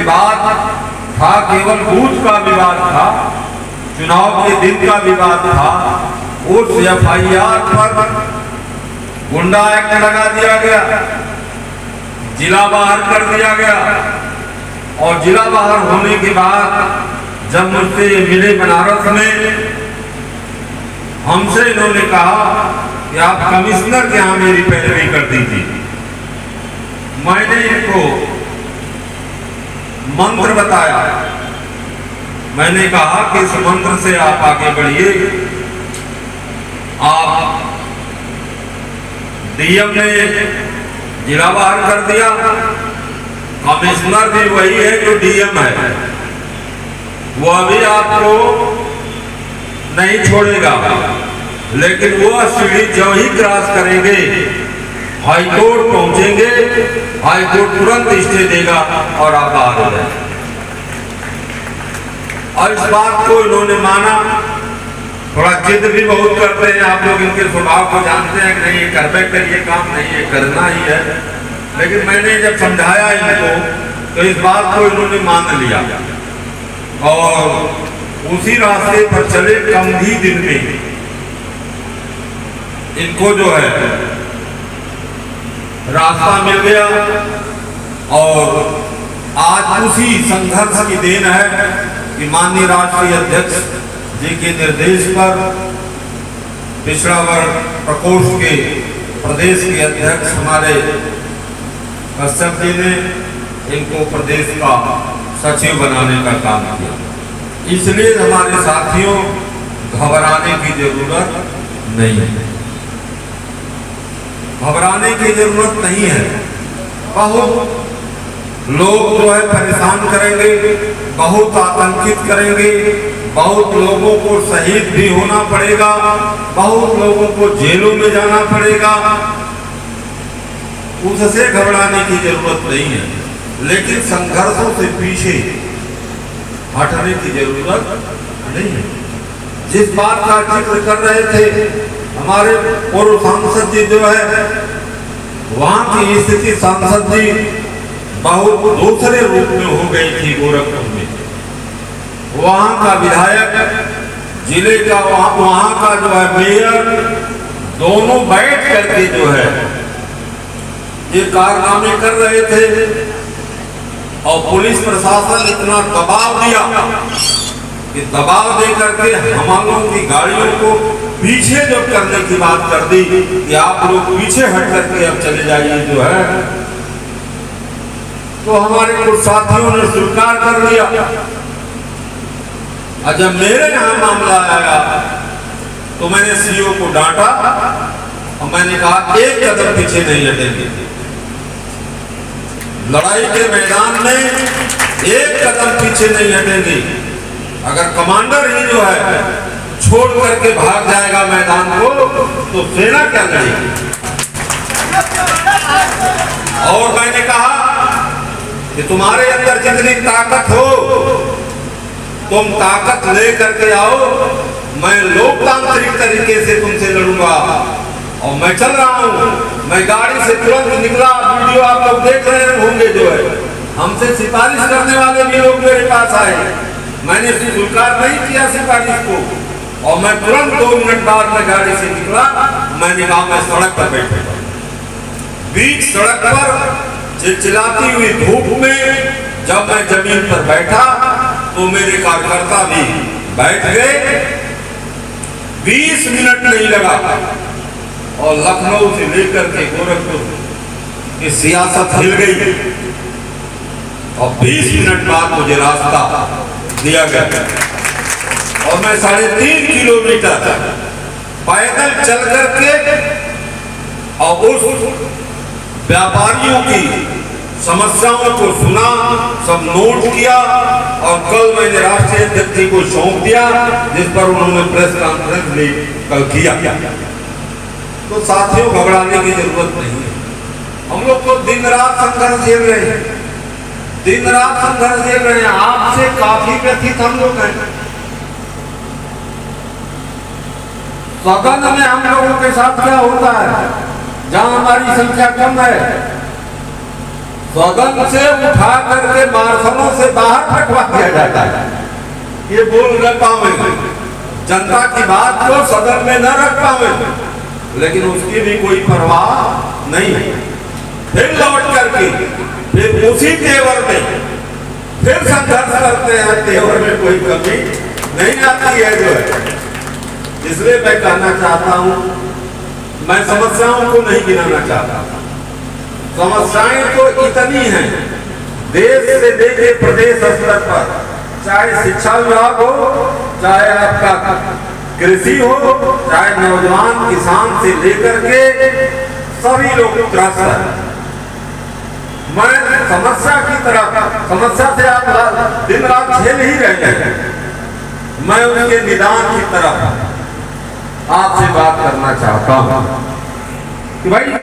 विवाद था, केवल बूथ का विवाद था, चुनाव के दिन का विवाद था। उस FIR पर गुंडा एक्ट लगा दिया गया, जिला बाहर कर दिया गया। और जिला बाहर होने के बाद जब मुझसे मिले बनारस में, हमसे इन्होंने कहा कि आप कमिश्नर के यहाँ मेरी पैरवी कर दी थी। मैंने इनको मंत्र बताया, मैंने कहा कि इस मंत्र से आप आगे बढ़िए। आप DM ने जिला बाहर कर दिया, कमिश्नर भी वही है जो DM है, वो अभी आपको नहीं छोड़ेगा। लेकिन वो सीढ़ी जो ही क्रॉस करेंगे, हाईकोर्ट पहुंचेंगे, हाईकोर्ट तुरंत स्टे देगा और आप बाहर हो जाएंगे। और इस बात को इन्होंने माना। थोड़ा जिद भी बहुत करते हैं, आप लोग इनके स्वभाव को जानते हैं कि नहीं ये करबे करिए, काम नहीं है, करना ही है। लेकिन मैंने जब समझाया इनको तो इस बात को इन्होंने मान लिया और उसी रास्ते पर चले। कम ही दिन में इनको जो है रास्ता मिल गया और आज उसी संघर्ष की देन है कि माननीय राष्ट्रीय अध्यक्ष जी के निर्देश पर पिछड़ा वर्ग प्रकोष्ठ के प्रदेश के अध्यक्ष हमारे कश्यप जी ने इनको प्रदेश का सचिव बनाने का काम किया। इसलिए हमारे साथियों घबराने की जरूरत नहीं है, घबराने की जरूरत नहीं है। बहुत लोग जो है परेशान करेंगे, बहुत आतंकित करेंगे, बहुत लोगों को शहीद भी होना पड़ेगा, बहुत लोगों को जेलों में जाना पड़ेगा। उससे घबराने की जरूरत नहीं है। लेकिन संघर्षों से पीछे हटने की जरूरत नहीं है। जिस बात का जिक्र कर रहे थे हमारे पूर्व सांसद जी जो है, वहां की स्थिति सांसद जी बहुत दूसरे रूप में हो गई थी गोरखपुर में। वहां का विधायक, जिले का वहां का जो है मेयर, दोनों बैठ करके जो है ये कारनामे कर रहे थे और पुलिस प्रशासन इतना दबाव दिया कि दबाव दे करके हम लोगों की गाड़ियों को पीछे जो करने की बात कर दी कि आप लोग पीछे हट करके अब चले जाइए जो है। तो हमारे कुछ साथियों ने स्वीकार कर लिया। और जब मेरे यहाँ मामला आया तो मैंने CO को डांटा और मैंने कहा एक कदम पीछे नहीं हटेंगे। लड़ाई के मैदान में एक कदम पीछे नहीं हटेंगे। अगर कमांडर ही जो है छोड़ करके भाग जाएगा मैदान को तो सेना क्या करेगी। और मैंने कहा कि तुम्हारे अंदर जितनी ताकत हो तुम ताकत ले करके आओ, मैं लोकतांत्रिक तरीके से तुमसे लड़ूंगा। और मैं चल रहा हूं, मैं गाड़ी से तुरंत निकला। वीडियो आप लोग देख रहे होंगे जो है, हमसे सिफारिश करने वाले भी लोग मेरे पास आए। मैंने स्वीकार नहीं किया सिफारिश को और मैं तुरंत 2 मिनट बाद में गाड़ी से निकला। मैंने कहा मैं सड़क पर बैठूंगा। बीच सड़क पर चिलचिलाती हुई धूप में जब मैं जमीन पर बैठा तो मेरे कार्यकर्ता भी बैठ गए। 20 मिनट नहीं लगा और लखनऊ से लेकर के गोरखपुर की सियासत हिल गई और 20 मिनट बाद मुझे रास्ता दिया गया और मैं 3.5 किलोमीटर पैदल चल करके और उस व्यापारियों की समस्याओं को सुना, सब नोट किया और कल मैंने राष्ट्रीय अध्यक्ष जी को सौंप दिया, जिस पर उन्होंने प्रेस कॉन्फ्रेंस भी कल किया। तो साथियों घबराने की जरूरत नहीं है। हम लोग तो दिन रात संघर्ष झेल रहे हैं, दिन रात संघर्ष झेल रहे हैं। आपसे काफी व्यथित हम लोग हैं। सदन में हम लोगों के साथ क्या होता है, जहां हमारी संख्या कम है, सदन से उठा करके मार्शलों से जाता है, ये बोल न पावे, जनता की बात को सदन में न रख पावे, लेकिन उसकी भी कोई परवाह नहीं। फिर लौट करके फिर उसी तेवर में फिर संघर्ष करते हैं, तेवर में कोई कमी नहीं आती है जो है। इसलिए मैं कहना चाहता हूं, मैं समस्याओं को नहीं गिनाना चाहता, समस्याएं तो इतनी हैं देश से लेके प्रदेश स्तर पर, चाहे शिक्षा विभाग हो, चाहे आपका कृषि हो, चाहे नौजवान किसान से लेकर के सभी लोग त्रस्त हैं। मैं समस्या की तरफ, समस्या से आप दिन रात झेल ही रहे हैं, मैं उनके निदान की तरफ आपसे बात करना चाहता हूं कि भाई